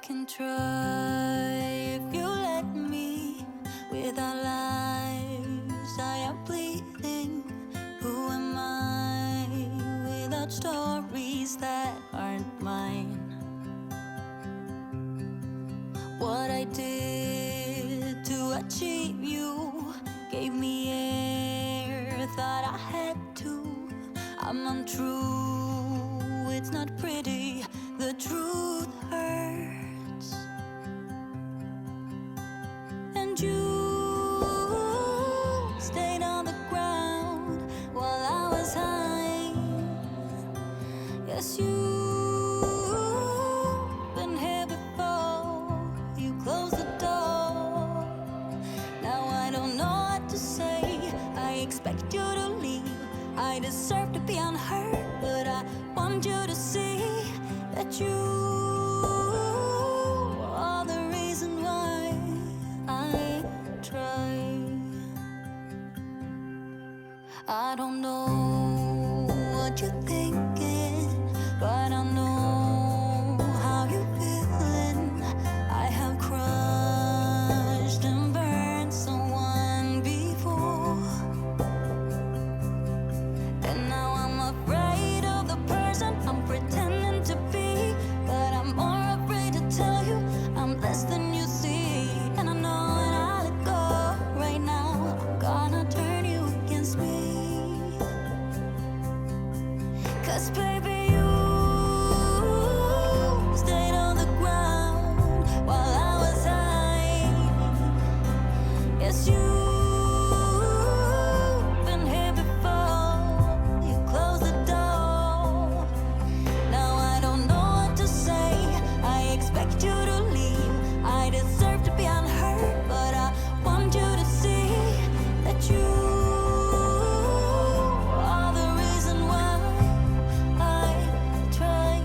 can try if you let me. Without lies, I am bleeding. Who am I without stories that aren't mine? What I did to achieve you gave me air, thought I had to. I'm untrue, it's not pretty, the truth hurts. And you stayed on the ground while I was high. Yes, you've been here before, you closed the door. Now I don't know what to say, I expect you to leave. I deserve to be unheard, but I want you to see that you are the reason why I try. I don't know what you're thinking, but I know how you're feeling. I have crushed and burned someone before, and now I'm afraid of the person I'm pretending to be. But I'm more afraid to tell you I'm less than you see. And I know when I let go right now, I'm gonna turn you against me. 'Cause baby, you stayed on the ground while I was high. Yes, you've been here before, you closed the door. Now I don't know what to say, I expect you to leave. I deserve to be unheard, but I want you to see that you are the reason why I try.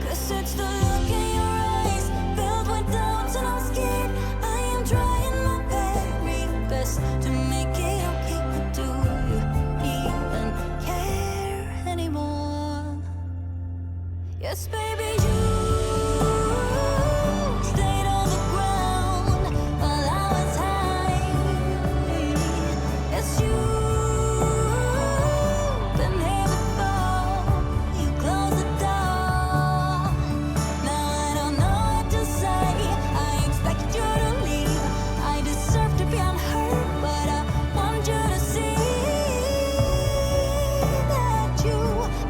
'Cause it's the look in your eyes, filled with doubts and I'm scared. I am trying my very best to make it okay, but do you even care anymore? Yes, baby, you stayed on the ground while I was high. Yes, you've been here before, you closed the door. Now I don't know what to say, I expect you to leave. I deserve to be unheard, but I want you to see that you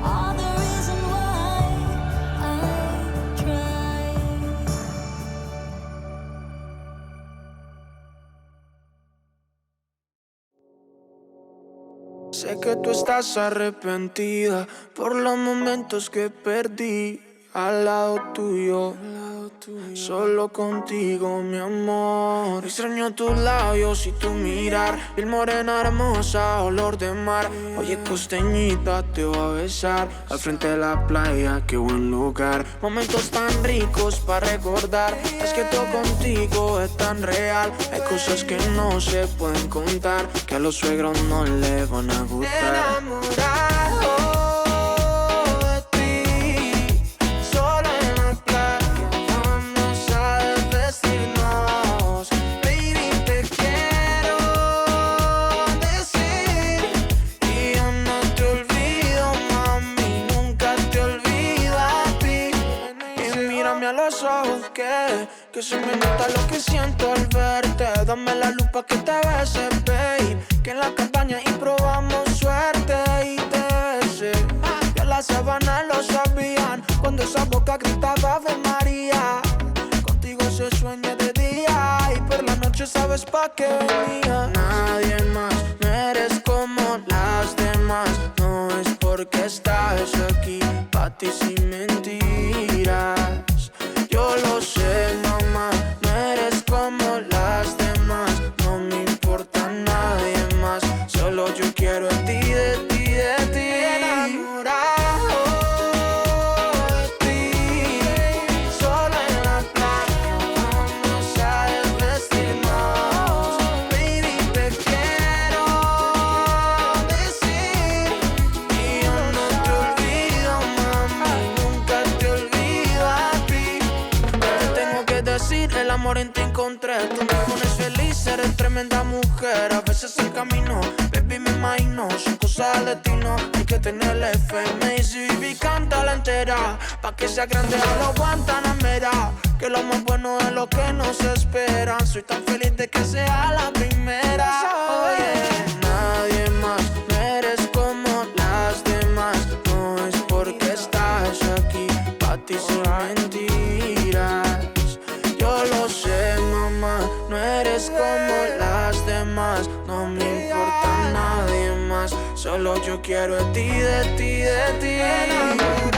are the reason why I try. Sé que tú estás arrepentida por los momentos que perdí al lado tuyo. Solo contigo, mi amor. Extraño tus labios y tu mirar, piel morena hermosa, olor de mar. Oye, costeñita, te voy a besar al frente de la playa, qué buen lugar. Momentos tan ricos para recordar. Es que todo contigo es tan real. Hay cosas que no se pueden contar, que a los suegros no le van a gustar. Enamorado de ti, solo en la playa vamos a desvestirnos. Baby, te quiero decir, y yo no te olvido, mami, nunca te olvido a ti. Y mírame a los ojos que se me nota lo que siento al verte. Dame la luz pa' que te beses, babe, que en la cabaña y probamos suerte y te besé. Que las sábanas lo sabían cuando esa boca gritaba Ave María. Contigo se sueña de día y por la noche sabes pa' qué venía. Nadie más, no eres como las demás. No es porque estás aquí, pa' ti sin mentiras. Yo lo sé, mamá, no eres como las demás. No me importa nadie más, solo yo quiero de ti, de ti, de ti. Enamorado de ti, solo en la playa vamos a desvestirnos. Baby, amor en ti encontré. Tú me pones feliz, eres tremenda mujer. A veces el camino, baby, me imagino. Son cosas del destino, hay que tenerle fe. Me dice, baby, cántala entera. Pa' que sea grande a lo Guantanamera. Que lo más bueno es lo que nos espera. Soy tan feliz de que sea la primera. Oye, nadie más, no eres como las demás. No es porque estás aquí, pa' ti son mentiras. Yo lo sé, mamá, no eres como las demás. No me importa nadie más, solo yo quiero de ti, de ti, de ti.